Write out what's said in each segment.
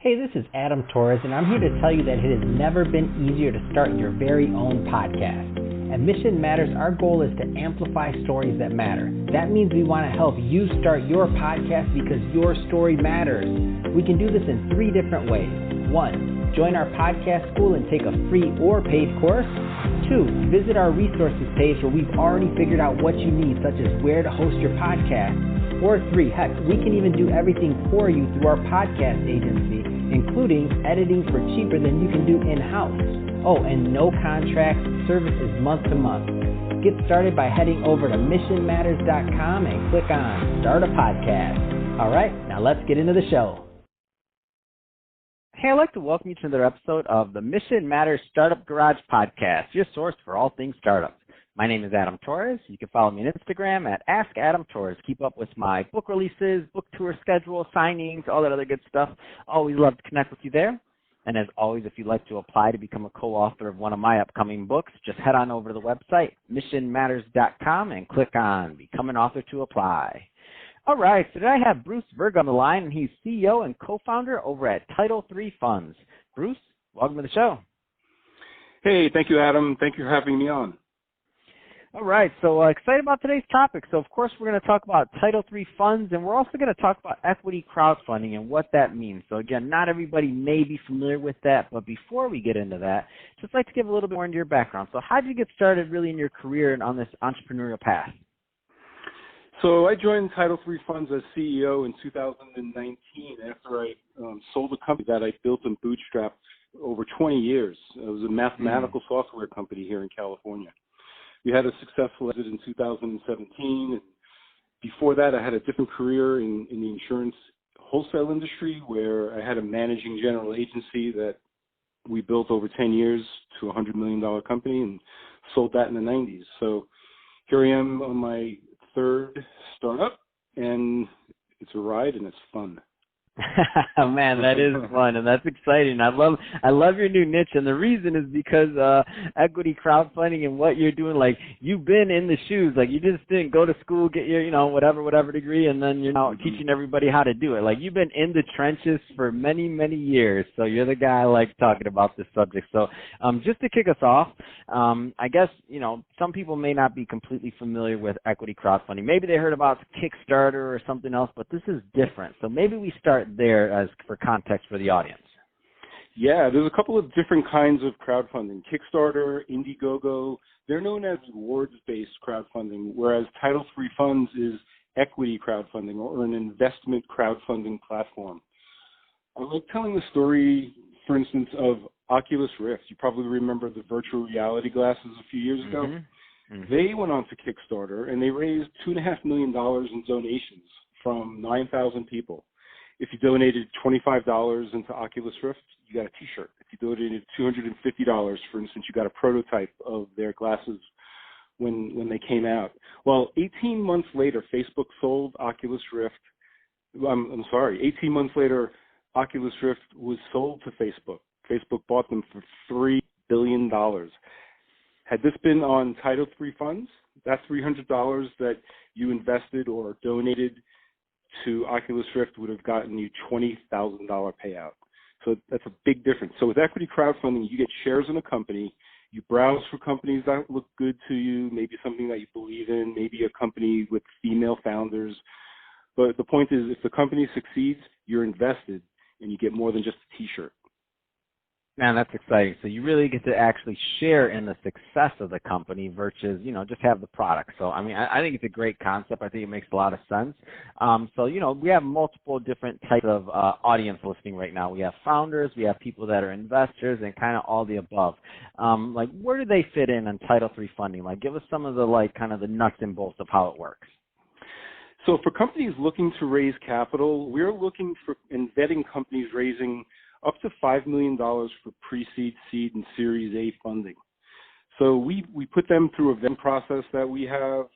Hey, this is Adam Torres, and I'm here to tell you that it has never been easier to start your very own podcast. At Mission Matters, our goal is to amplify stories that matter. That means we want to help you start your podcast because your story matters. We can do this in 3 different ways. 1, join our podcast school and take a free or paid course. 2, visit our resources page where we've already figured out what you need, such as where to host your podcast. Or 3, heck, we can even do everything for you through our podcast agency, including editing for cheaper than you can do in-house. Oh, and no contracts, service is month to month. Get started by heading over to missionmatters.com and click on Start a Podcast. All right, now let's get into the show. Hey, I'd like to welcome you to another episode of the Mission Matters Startup Garage Podcast, your source for all things startups. My name is Adam Torres. You can follow me on Instagram at AskAdamTorres. Keep up with my book releases, book tour schedule, signings, all that other good stuff. Always love to connect with you there. And as always, if you'd like to apply to become a co-author of one of my upcoming books, just head on over to the website, missionmatters.com, and click on Become an Author to apply. All right, so today I have Bruce Virga on the line, and he's CEO and co-founder over at Title3Funds. Bruce, welcome to the show. Hey, thank you, Adam. Thank you for having me on. All right, so excited about today's topic. So, of course, we're going to talk about Title3Funds, and we're also going to talk about equity crowdfunding and what that means. So, again, not everybody may be familiar with that, but before we get into that, just like to give a little bit more into your background. So how did you get started really in your career and on this entrepreneurial path? So I joined Title3Funds as CEO in 2019 after I sold a company that I built and bootstrapped over 20 years. It was a mathematical software company here in California. We had a successful exit in 2017. And before that, I had a different career in the insurance wholesale industry where I had a managing general agency that we built over 10 years to a $100 million company and sold that in the 90s. So here I am on my 3rd startup, and it's a ride and it's fun. Man, that is fun and that's exciting. I love your new niche, and the reason is because equity crowdfunding and what you're doing, like you've been in the shoes, like you just didn't go to school, get your whatever degree, and then you're now teaching everybody how to do it. Like you've been in the trenches for many years, so you're the guy I like talking about this subject. So just to kick us off, I guess some people may not be completely familiar with equity crowdfunding. Maybe they heard about Kickstarter or something else, but this is different. So maybe we start there as for context for the audience. Yeah, there's a couple of different kinds of crowdfunding. Kickstarter, Indiegogo, they're known as rewards-based crowdfunding, whereas Title3Funds is equity crowdfunding or an investment crowdfunding platform. I like telling the story, for instance, of Oculus Rift. You probably remember the virtual reality glasses a few years ago. Mm-hmm. They went on to Kickstarter, and they raised $2.5 million in donations from 9,000 people. If you donated $25 into Oculus Rift, you got a T-shirt. If you donated $250, for instance, you got a prototype of their glasses when they came out. Well, 18 months later, Facebook sold Oculus Rift. 18 months later, Oculus Rift was sold to Facebook. Facebook bought them for $3 billion. Had this been on Title3Funds, that $300 that you invested or donated to Oculus Rift would have gotten you $20,000 payout. So that's a big difference. So with equity crowdfunding, you get shares in a company. You browse for companies that look good to you, maybe something that you believe in, maybe a company with female founders. But the point is, if the company succeeds, you're invested, and you get more than just a T-shirt. Man, that's exciting. So you really get to actually share in the success of the company versus, just have the product. So, I mean, I think it's a great concept. I think it makes a lot of sense. So, we have multiple different types of audience listening right now. We have founders, we have people that are investors, and kind of all the above. Where do they fit in on Title3Funding? Give us some of the, kind of the nuts and bolts of how it works. So for companies looking to raise capital, we're looking for and vetting companies raising up to $5 million for pre-seed, seed, and Series A funding. So we put them through a vetting process that we have.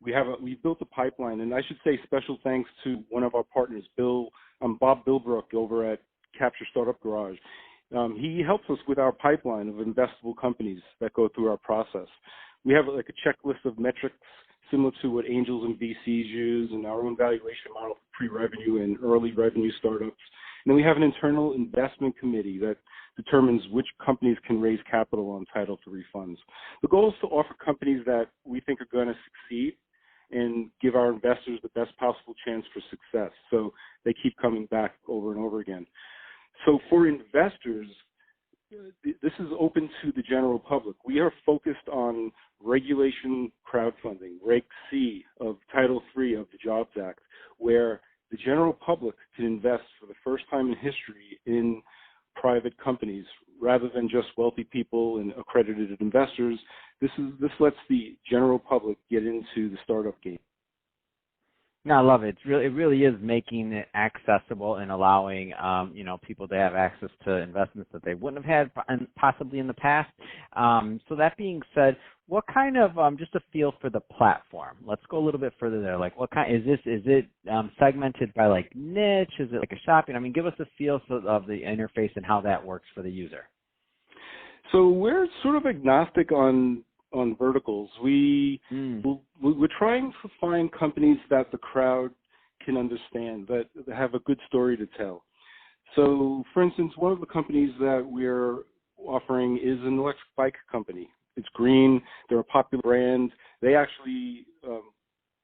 We've built a pipeline, and I should say special thanks to one of our partners, Bob Bilbrook over at Capture Startup Garage. He helps us with our pipeline of investable companies that go through our process. We have a checklist of metrics similar to what angels and VCs use, and our own valuation model for pre-revenue and early revenue startups. then we have an internal investment committee that determines which companies can raise capital on Title3 funds. The goal is to offer companies that we think are going to succeed and give our investors the best possible chance for success, so they keep coming back over and over again. So for investors, this is open to the general public. We are focused on regulation crowdfunding, Reg C of Title III of the Jobs Act, where the general public can invest for the first time in history in private companies rather than just wealthy people and accredited investors. This lets the general public get into the startup game. No, I love it. It really is making it accessible and allowing people to have access to investments that they wouldn't have had possibly in the past. So that being said, what kind of just a feel for the platform? Let's go a little bit further there. Like, what kind is this? Is it segmented by like niche? Is it like a shopping? I mean, give us a feel of the interface and how that works for the user. So we're sort of agnostic on verticals. We're trying to find companies that the crowd can understand, that have a good story to tell. So, for instance, one of the companies that we're offering is an electric bike company. It's green. They're a popular brand. They actually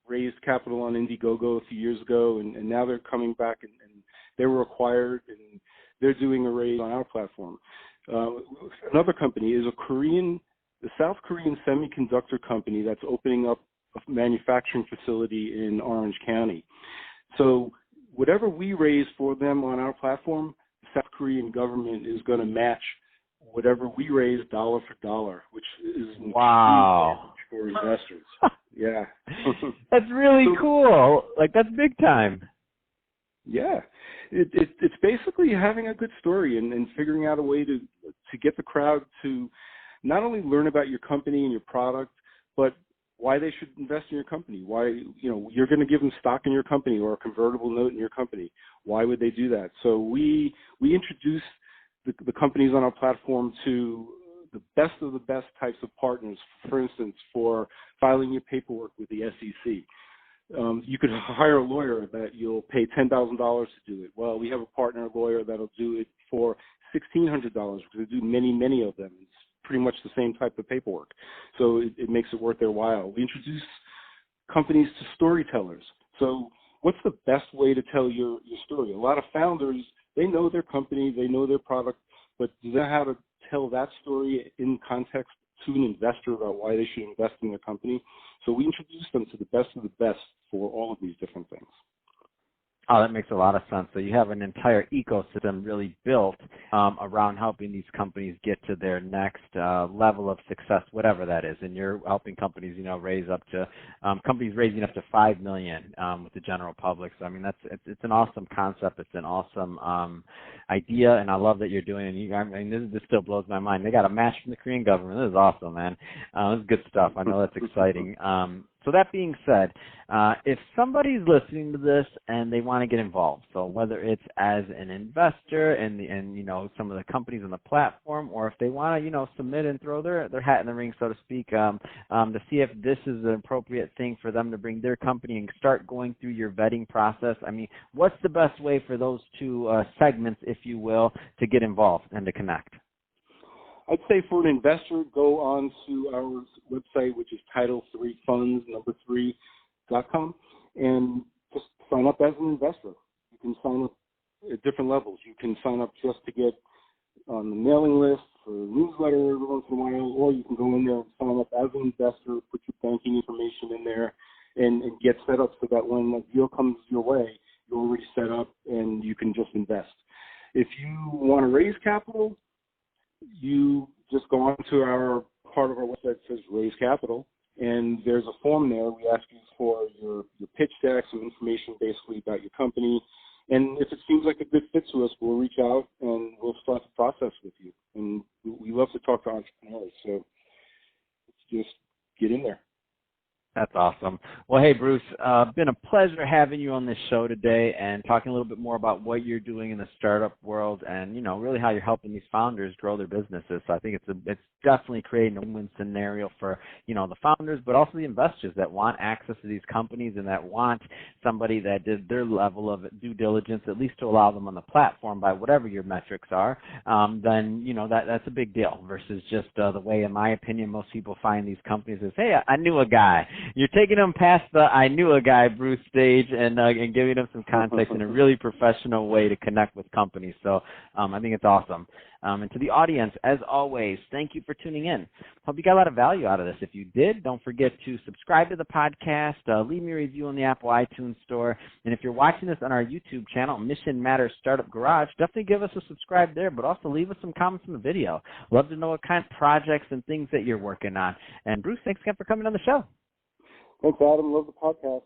raised capital on Indiegogo a few years ago, and now they're coming back, and they were acquired, and they're doing a raise on our platform. Another company is the South Korean semiconductor company that's opening up a manufacturing facility in Orange County. So whatever we raise for them on our platform, the South Korean government is going to match whatever we raise dollar for dollar, which is wow for investors. Yeah. That's really cool. Like, that's big time. Yeah. It's basically having a good story and figuring out a way to get the crowd to not only learn about your company and your product, but why they should invest in your company. Why, you're going to give them stock in your company or a convertible note in your company. Why would they do that? So we introduce the companies on our platform to the best of the best types of partners. For instance, for filing your paperwork with the SEC. You could hire a lawyer that you'll pay $10,000 to do it. Well, we have a partner lawyer that'll do it for $1,600 because we do many of them. It's pretty much the same type of paperwork. So it makes it worth their while. We introduce companies to storytellers. So what's the best way to tell your story? A lot of founders, they know their company, they know their product, but do they know how to tell that story in context to an investor about why they should invest in their company? So we introduce them to the best of the best for all of these different things. Oh, that makes a lot of sense. So you have an entire ecosystem really built around helping these companies get to their next level of success, whatever that is. And you're helping companies, raise up to companies raising up to $5 million with the general public. So I mean, it's an awesome concept. It's an awesome idea, and I love that you're doing it. This still blows my mind. They got a match from the Korean government. This is awesome, man. This is good stuff. I know that's exciting. So that being said, if somebody's listening to this and they want to get involved, so whether it's as an investor and some of the companies on the platform, or if they want to submit and throw their hat in the ring, so to speak, to see if this is an appropriate thing for them to bring their company and start going through your vetting process. I mean, what's the best way for those two segments, if you will, to get involved and to connect? I'd say for an investor, go on to our website, which is Title3Funds3.com, and just sign up as an investor. You can sign up at different levels. You can sign up just to get on the mailing list for a newsletter every once in a while, or you can go in there and sign up as an investor, put your banking information in there, and get set up so that when a deal comes your way, you're already set up and you can just invest. If you want to raise capital, you just go on to our part of our website that says Raise Capital, and there's a form there. We ask you for your pitch deck, some information basically about your company, and if it seems like a good fit to us, we'll reach out and we'll start the process with you. And we love to talk to entrepreneurs, so just get in there. That's awesome. Well, hey, Bruce, been a pleasure having you on this show today and talking a little bit more about what you're doing in the startup world and, you know, really how you're helping these founders grow their businesses. So I think it's definitely creating a win-win scenario for, you know, the founders, but also the investors that want access to these companies and that want somebody that did their level of due diligence, at least to allow them on the platform by whatever your metrics are. Then, you know, that's a big deal versus just the way, in my opinion, most people find these companies is, hey, I knew a guy. You're taking them past the I knew a guy, Bruce stage and giving them some context in a really professional way to connect with companies. So I think it's awesome. And to the audience, as always, thank you for tuning in. Hope you got a lot of value out of this. If you did, don't forget to subscribe to the podcast, leave me a review on the Apple iTunes Store, and if you're watching this on our YouTube channel, Mission Matters Startup Garage, definitely give us a subscribe there, but also leave us some comments on the video. Love to know what kind of projects and things that you're working on. And Bruce, thanks again for coming on the show. Thanks, Adam. Love the podcast.